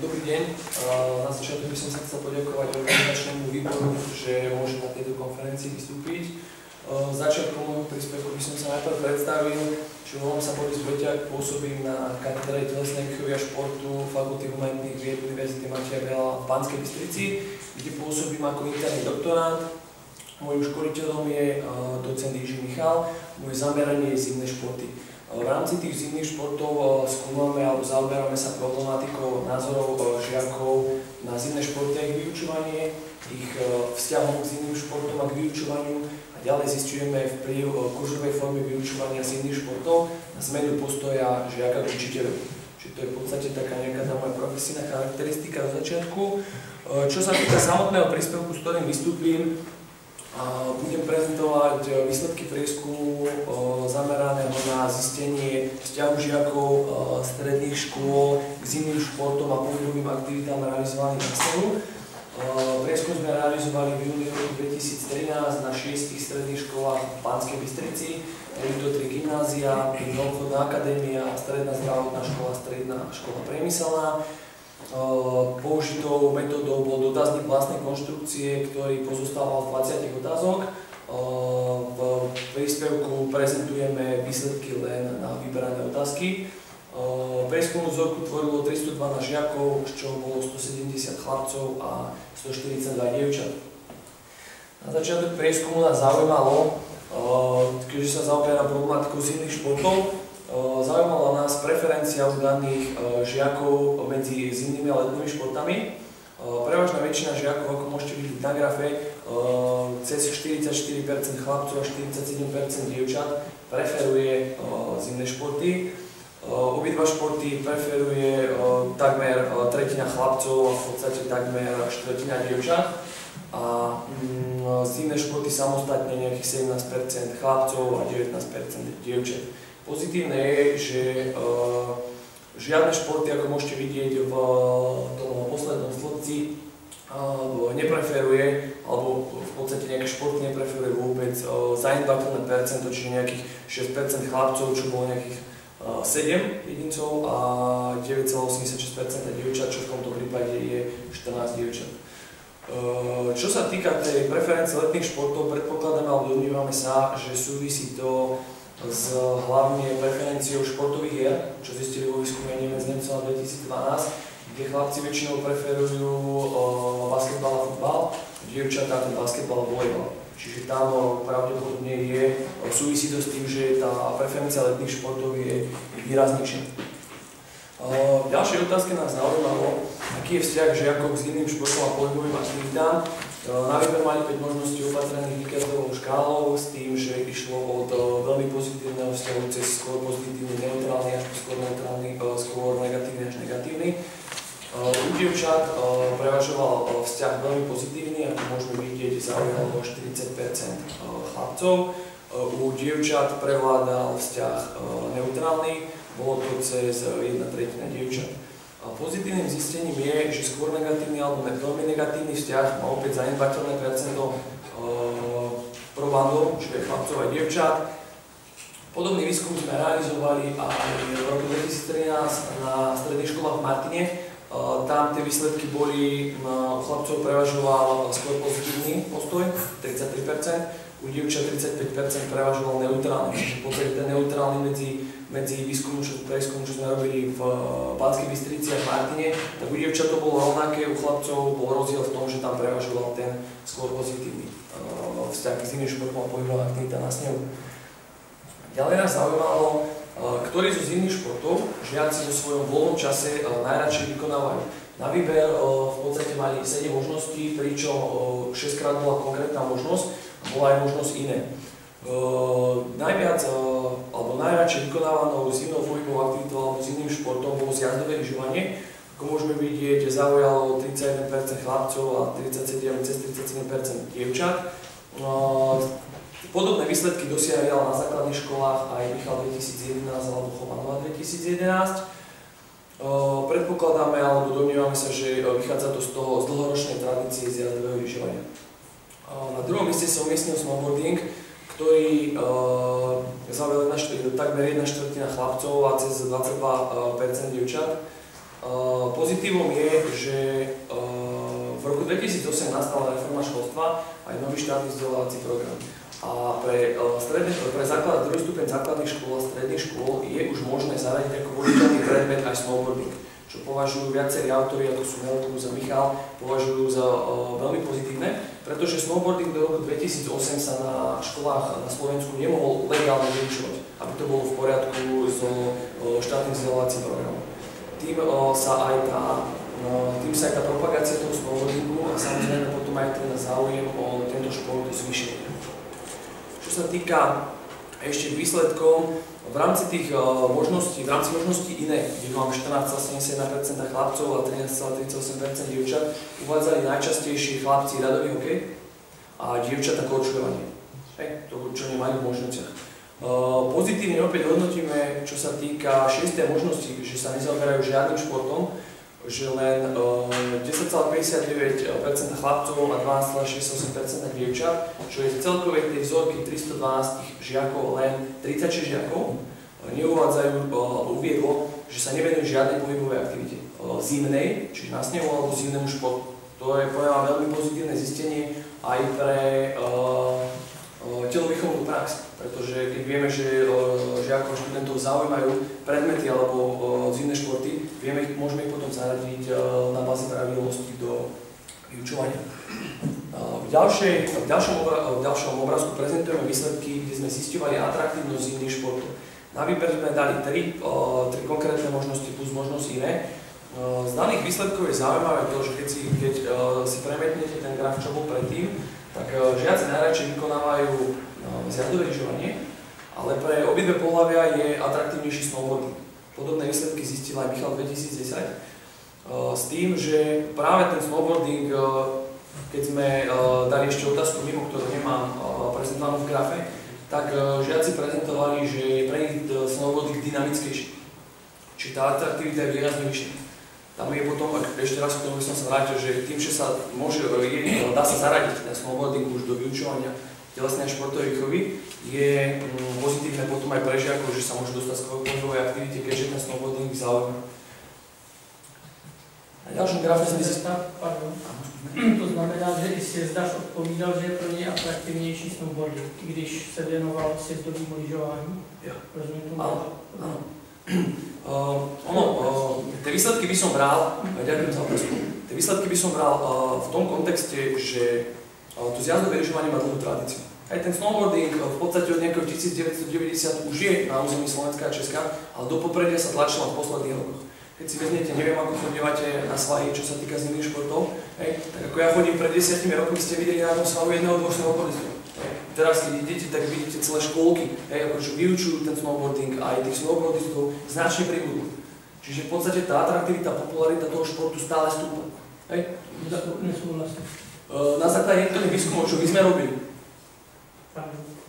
Dobrý deň. Na začiatku by som sa chcel poďakovať organizačnému výboru, že môžem na tejto konferencii vystúpiť. Začiatkom môjho príspevku by som sa najprv predstavil, že volám sa Boris Beťák, pôsobím na katedre telesnej výchovy a športu Fakulty humanitných vied Univerzity Mateja Bela v Banskej Bystrici, kde pôsobím ako interný doktorant. Mojím školiteľom je docent Jiří Michal. Moje zameranie je zimné športy. V rámci tých zimných športov skúmame alebo zaoberáme sa problematikou názorov žiakov na zimné športy a ich vyučovanie, ich vzťahom k zimným športom a k vyučovaniu a ďalej zisťujeme vplyv kurzovej formy vyučovania zimných športov na zmenu postoja žiaka k učiteľovi. Čiže to je v podstate taká nejaká moja profesijná charakteristika do začiatku. Čo sa týka samotného príspevku, s ktorým vystúpim, budem prezentovať výsledky prieskumu zameraného na zistenie vzťahu žiakov stredných škôl k zimným športom a pohybovým aktivitám realizovaných na SEU. Prieskum sme realizovali v júni roku 2013 na 6 stredných školách v Banskej Bystrici. Boli to 3 gymnázia, obchodná akadémia, stredná zdravotná škola, stredná škola priemyselná. Použitou metódou bol dotazník vlastnej konštrukcie, ktorý pozostával z 20 otázok. V príspevku prezentujeme výsledky len na vyberané otázky. Prieskumnú vzorku tvorilo 312 žiakov, z čoho bolo 170 chlapcov a 142 dievčat. Na začiatok prieskumu nás zaujímalo, keďže sa zaoberá problematikou zimných športov, zaujímala nás preferencia u daných žiakov medzi zimnými a letnými športami. Prevažná väčšina žiakov, ako môžete vidieť na grafe, cez 44% chlapcov a 47% dievčat preferuje zimné športy. Obidva športy preferuje takmer tretina chlapcov a v podstate takmer štvrtina dievčat. A zimné športy samostatne nejakých 17% chlapcov a 19% dievčat. Pozitívne je, že žiadne športy, ako môžete vidieť v tom poslednom slobci, nepreferuje, alebo v podstate nejaké športy nepreferuje vôbec zanedbateľné percento, čiže nejakých 6% chlapcov, čo bolo nejakých 7 jedincov a 9,86% dievčat, čo v tomto prípade je 14 dievčat. Čo sa týka tej preferencie letných športov, predpokladáme alebo domnívame sa, že súvisí to s hlavne preferenciou športových hier, čo zistili vo výskume Nemcov 2012, kde chlapci väčšinou preferujú basketbal a futbal, dievčatá ten basketbal a volejbal. Čiže tam pravdepodobne súvisí to s tým, že tá preferencia letných športov je výraznejšia. V ďalšej otázke nás zaujímalo, aký je vzťah žiakov k zimným športom a pohybovým aktivitám. Na výber mali 5 možností opatrených výkazovou škálou s tým, že išlo od veľmi pozitívneho vzťahu cez skôr pozitívny, neutrálny až skôr neutrálny, skôr negatívny až negatívny. U dievčat prevažoval vzťah veľmi pozitívny, ako môžeme vidieť, zaujalo 40% chlapcov. U dievčat prevládal vzťah neutrálny, bolo to cez 1/3 dievčat. Pozitívnym zistením je, že skôr negatívny alebo veľmi negatívny vzťah má opäť zanedbateľné percento probandov, čiže chlapcov a dievčat. Podobný výskum sme realizovali aj v roku 2013 na stredných školách v Martine. Tam tie výsledky boli, u chlapcov prevažoval skôr pozitívny postoj, 33%, u dievčat 35% prevažoval neutrálny. Čiže v podstate ten neutrálny medzi výskumom, čo sme robili v Banskej Bystrici a v Martine, tak u dievčat to bolo rovnaké, u chlapcov bol rozdiel v tom, že tam prevažoval ten skôr pozitívny vzťah k zimným športom a pohybová aktivita na snehu. Ďalej nás zaujímalo, ktorý zo zimných športov žiaci vo svojom voľnom čase najradšej vykonávajú. Na výber v podstate mali 7 možností, pričom 6 krát bola konkrétna možnosť a bola aj možnosť iné. Najviac alebo najradšej vykonávanou zimnou pohybovou aktivitou alebo zimným športom bolo zjazdové lyžovanie. Ako môžeme vidieť, zaujalo 31% chlapcov a 37% dievčat. Podobné výsledky dosiahol na základných školách aj Michal 2011 alebo Chovanová 2011. Predpokladáme alebo domnievame sa, že vychádza to z dlhoročnej tradície zjazdového lyžovania. Na druhom mieste sa umiestnil snowboarding, ktorý zaujal takmer 1/4 chlapcov a cez 22% dievčat. Pozitívom je, že v roku 2008 nastala reforma školstva aj nový štátny vzdelávací program. A pre druhý stupeň základných škôl a stredných škôl je už možné zaradiť ako voliteľný predmet aj snowboarding, čo považujú viacerí autori, ako sú Melkus a Michal, považujú za veľmi pozitívne, pretože snowboarding do roku 2008 sa na školách na Slovensku nemohol legálne vyučovať, aby to bolo v poriadku so štátnym vzdelávacím programom. Tým sa aj tá propagácia toho snowboardingu a samozrejme potom aj ten záujem o tento šport zvýšil. Čo sa týka ešte výsledkov, v rámci tých možností, iné, kde mám 14,71% chlapcov a 13,38% dievčat, uvádzali najčastejšie chlapci ľadový hokej a dievčatá korčuľovanie. To, čo nemajú v možnostiach. Pozitívne opäť hodnotíme, čo sa týka 6. možnosti, že sa nezaoberajú žiadnym športom, že len 10,59% chlapcov a 12,68% dievčat, čo je z celkovej tej vzorky 312 žiakov len 36 žiakov, neuvádzajú, uviedlo, že sa nevenujú žiadnej pohybovej aktivite zimnej, čiže na snehu alebo zimnému športu. To je podľa mňa veľmi pozitívne zistenie aj pre telovýchovnú prax, pretože keď vieme, že žiakov a študentov zaujímajú predmety alebo zimné športy, môžeme ich potom zaradiť na báze pravidelnosti do vyučovania. V ďalšom obrázku prezentujeme výsledky, kde sme zisťovali atraktívnosť zimných športov. Na výber sme dali tri konkrétne možnosti plus možnosť iné. Z daných výsledkov je zaujímavé to, že keď si premietnete ten graf, čo bol predtým, tak žiaci najradšej vykonávajú zjazdové lyžovanie, ale pre obidve pohlavia je atraktívnejší snowboarding. Podobné výsledky zistil aj Michal 2010 s tým, že práve ten snowboarding, keď sme dali ešte otázku mimo, ktorú nemám prezentovanú v grafe, tak žiaci prezentovali, že je pre nich snowboarding dynamickejší. Čiže tá atraktivita je výrazne vyššia. Tam je potom, ešte raz k tomu som sa vrátil, že tým, že sa dá sa zaradiť ten snowboarding už do vyučovania telesnej a športovej výchovy, je pozitívne potom aj pre žiakov, že sa môžu dostať k pohybovej aktivite, keďže ten snowboarding zaujíma. Na ďalšom grafe sme si... To znamená, že i Sjezdař odpovídal, že je pro něj atraktivnější snowboarding, když se věnoval sjezdovému lyžování. Rozumiem tomu? Áno. Tie výsledky by som bral, ďakujem za otázku, tie výsledky by som bral v tom kontexte, že to zjazdové lyžovanie má dlhú tradíciu. Aj ten snowboarding v podstate od nejakého 1990 už je na území Slovenska a Česka, ale do popredia sa tlačila v posledných rokoch. Keď si vezmete, neviem ako chodívate na svahy, čo sa týka zimných športov, tak ako ja chodím pred 10 rokmi, ste videli na tom svahu jedného, dvoch snowboardistov. Teraz, keď idete, tak vidíte celé škôlky, akože vyučujú ten snowboarding a aj tých snowboardistov značne pribudlo. Čiže v podstate tá atraktivita, popularita toho športu stále stúpa. Na základe niektorých výskumov, čo my sme robili,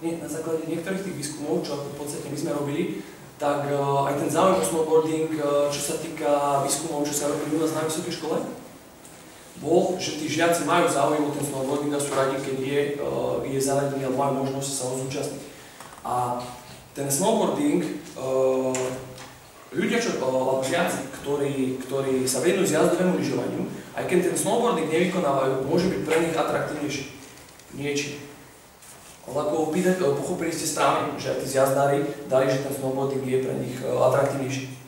na základe niektorých tých výskumov, čo v podstate my sme robili, tak aj ten záujem o snowboarding, čo sa týka výskumov, čo sa robili u nás na vysokej škole, bol, že tí žiaci majú záujem o ten snowboarding a sú radi, keď je zaradený alebo majú možnosť sa ho zúčastniť. A ten snowboarding, ľudia, alebo žiaci, ktorí sa venujú zjazdovému lyžovaniu, aj keď ten snowboarding nevykonávajú, môže byť pre nich atraktívnejší niečím. Ale ako pochopili ste správne, že aj tí zjazdári dali, že ten snowboarding je pre nich atraktívnejší.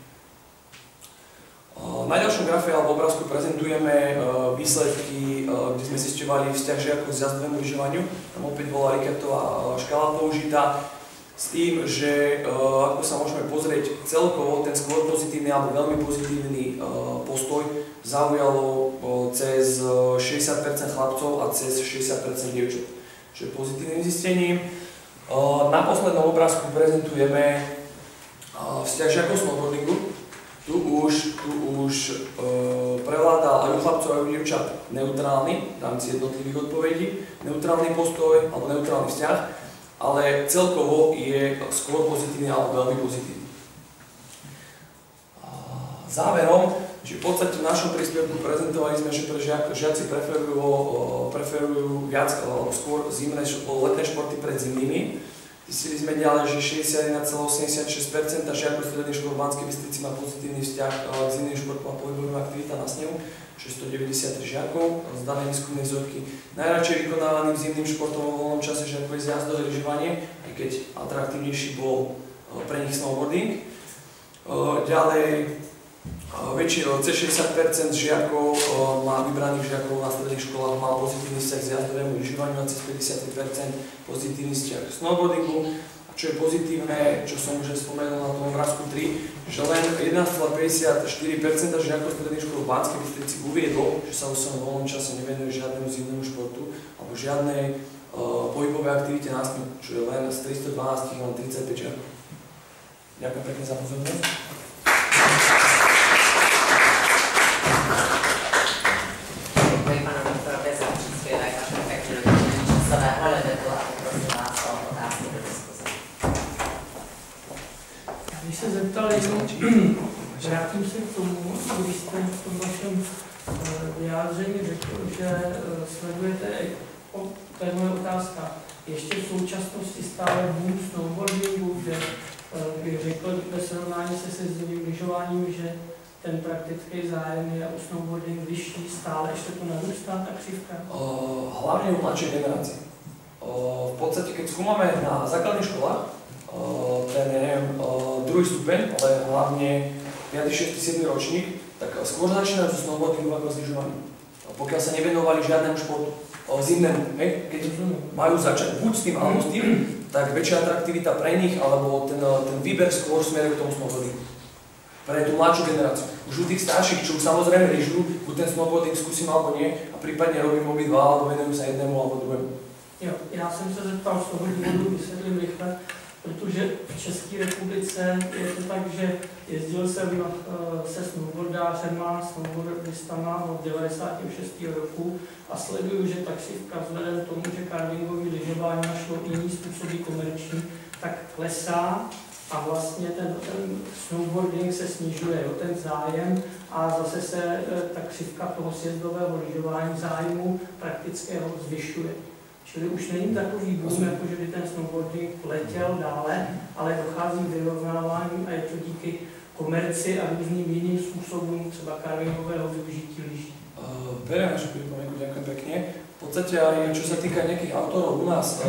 Na ďalšom grafe alebo obrázku prezentujeme výsledky, kde sme zisťovali vzťah žiakov k zjazdovému lyžovaniu. Tam opäť bola Rickettová škála použitá s tým, že ako sa môžeme pozrieť celkovo, ten skôr pozitívny alebo veľmi pozitívny postoj zaujalo cez 60% chlapcov a cez 60% dievčat. Čo je pozitívnym zistením. Na poslednom obrázku prezentujeme vzťah žiakov snowboardingu. Tu už prevládal aj u chlapcov, aj u dievčat neutrálny, v rámci jednotlivých odpovedí, neutrálny postoj alebo neutrálny vzťah, ale celkovo je skôr pozitívny alebo veľmi pozitívny. Záverom, že v podstate v našom príspevku prezentovali sme, že žiaci preferujú viac alebo skôr letné športy pred zimnými. Tí Zistili sme ďalej, že 61,86% žiakov stredných škôl v Banskej Bystrici má pozitívny vzťah s iným športom a pohybovým aktivitám na snehu, 693 žiakov z danej výskumnej vzorky. Najradšej vykonávaným zimným športom vo voľnom čase žiakov je zjazdové lyžovanie, aj keď atraktívnejší bol pre nich snowboarding. Ďalej, cez 60% žiakov má vybraných žiakov na stredných školách mal pozitívny vzťah k zjazdovému lyžovaniu a cez 53% pozitívny vzťah k snowboardingu. A čo je pozitívne, čo som už spomenul na tom obrázku 3, že len 11,54% žiakov stredných škôl v Banskej Bystrici uviedlo, že sa vo svojom voľnom čase nevenuje žiadnemu zimnému športu alebo žiadnej pohybovej aktivite na snehu, čo je len z 312 len 35 žiakov. Ďakujem pekne za pozornosť. Když se zeptali, vrátím se k tomu, když jste v tom vašem vyjádření řekl, že sledujete, to je moje otázka, ještě v současnosti stále boom snowboardingu, že bych řekl ve srovnání se zimním lyžováním, že ten praktický zájem je u snowboarding vyšší, stále ještě to narůstá, ta křivka? Hlavne u mladšej generácie. V podstate, keď skúmame na základných školách, ten neviem, druhý stupeň, ale hlavne 5., 6., 7. ročník, tak skôr začínajú so snowboardingu ako s lyžovaním. Pokiaľ sa nevenovali žiadnemu športu zimnému, keď majú začať buď s tým alebo s tým, tak väčšia atraktivita pre nich, alebo ten výber skôr smeruje k tomu snowboardingu. Pre tú mladšiu generáciu. Už u tých starších, čo už samozrejme lyžujú, buď ten snowboarding skúsim alebo nie, a prípadne robím obidva, alebo venujú sa jednému alebo druhému. Jo, já jsem se zeptal z toho důvodu, vysvětlím rychle, protože v České republice je to tak, že jezdil jsem se snowboardářema, snowboardistama od 96. roku a sleduju, že taxivka vzhledem k tomu, že karvingový lyžování našlo jiný způsoby komerční, tak klesá a vlastně ten snowboarding se snižuje, ten zájem a zase se ta křivka toho sjezdového lyžování zájmu praktického zvyšuje. Čili už není takový boom, jako že by ten snowboarding letěl dále, ale dochází k vyrovnávání a je to díky komerci a různým jiným způsobům, třeba carvingového využití lyží. Beriem našu pripomienku, ďakujem pekne. V podstate aj čo sa týka nejakých autorov u nás,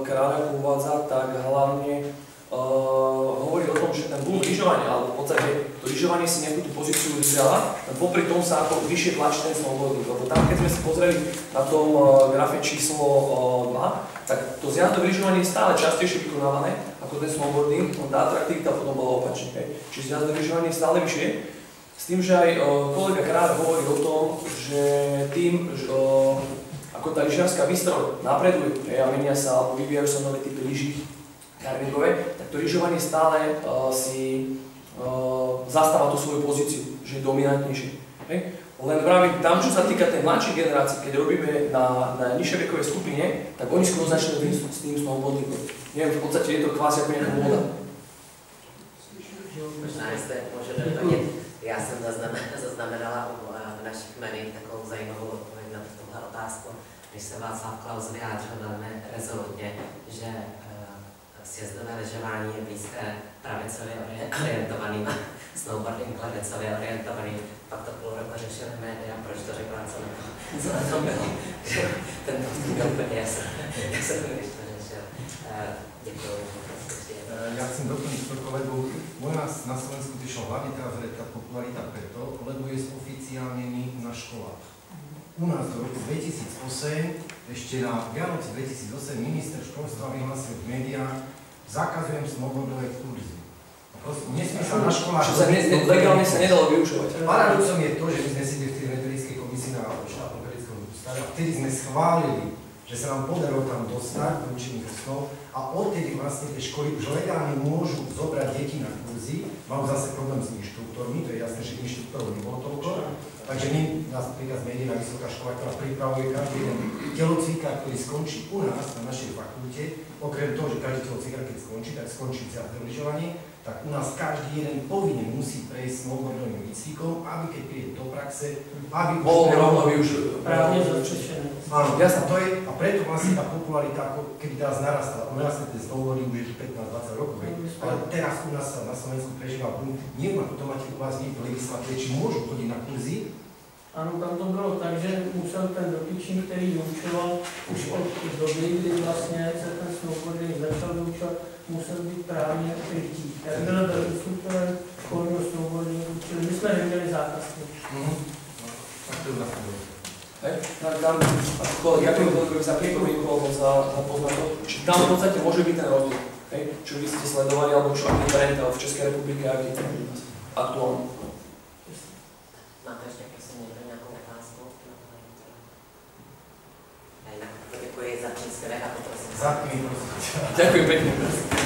Kráľovku uvádza, tak hlavne hovorí o tom, že ten boom lyžovania, alebo v podstate to lyžovanie si nejakú tú pozíciu vzala, popri tom sa ako vyššie tlačí ten snowboarding, lebo tam, keď sme si pozreli na tom grafe číslo 2, tak to zjazdové lyžovanie je stále častejšie vykonávané ako ten snowboarding, tá atraktivita potom bola opačne. Čiže zjazdové lyžovanie je stále vyššie, s tým, že aj kolega Kráľ hovorí o tom, že tým, ako tá lyžiarska výstroj napreduje a menia sa, alebo vyvíjajú sa nové typy lyží carvingové, tak to lyžovanie stále si zastáva tú svoju pozíciu, že je dominantnejšie. Len práve tam, čo sa týka tej mladšej generácie, keď robíme na nižšej vekovej skupine, tak oni skôr začnú s tým snowboardingom. Neviem, v podstate je to kvázi ako nejaká móda. Možná, jestli můžu doplnit. Já jsem zaznamenala v našich médiích takovou zajímavou odpověď na tuhle otázku, když se Václav Klaus vyjádřil velmi rezolutně, že sjezdové lyžování je blízké pravicově orientovaným a snowboarding levicově orientovaným. Pak to půl roku řešili média, proč to řekla, co na tom bylo. Ten to byl úplně jasný, když to řešil. Děkuji. Ja chcem doplniť to kolegu. U nás na Slovensku prišla hlavne teraz tá popularita preto, lebo je zoficiálnený na školách. U nás do roku 2008, ešte na Vianoci 2008, minister školstva vyhlásil v médiách, zakazujem snowboardové kurzy. Nesmie sa na školách... Čiže legálne sa nedalo vyučovať. Paradoxom je to, že my sme sedeli v tej metodickej komisii na štátnom pedagogickom ústave a vtedy sme schválili, že sa nám podarilo tam dostať do učených osnov a odtedy vlastne tie školy už legálne môžu zobrať deti na kurzy, majú zase problém s inštruktormi, to je jasné, že inštruktorov nebolo toľko, takže my, napríklad z Medina vysoká škola, ktorá pripravuje každý jeden telocvikár, ktorý skončí u nás na našej fakulte, okrem toho, že každý telocvikár, keď skončí, tak skončí celé lyžovanie, tak u nás každý jeden povinne musí prejsť snowboardovým výcvikom, aby keď príde do praxe, aby bol rovno využiť. Právne zabezpečené. Áno, Jasné. to je, a preto vlastne tá popularita, ako keby teraz narastala. U nás tie snowboardy už je tu 15-20 rokov, ale teraz u nás sa na Slovensku prežíva boom. Neviem, ako to máte u vás v legislatíve, či môžu chodiť na kurzy. Ano, tam to bylo tak, že musel ten dotyčný, který vyučoval už od doby, kdy vlastně se ten snowboarding začal vyučovat, musel být právně krytý. Jak byl instruktorem školního snowboardingu, čili my jsme neměli zákazky. Tak to je nastavilo. Hej, tam ako ďakujem kolegovi za pripomienku alebo za poznatok, či tam v podstate môže byť ten rozdiel, hej, čo vy ste sledovali, alebo čo aký trend v Českej republike, aký trend u nás aktuálne. Máte ještě prosím někdo nějakou otázku? Já jinak děkuji za příspěvek a poprosím. Zatím, prosím. Ďakujem pekne.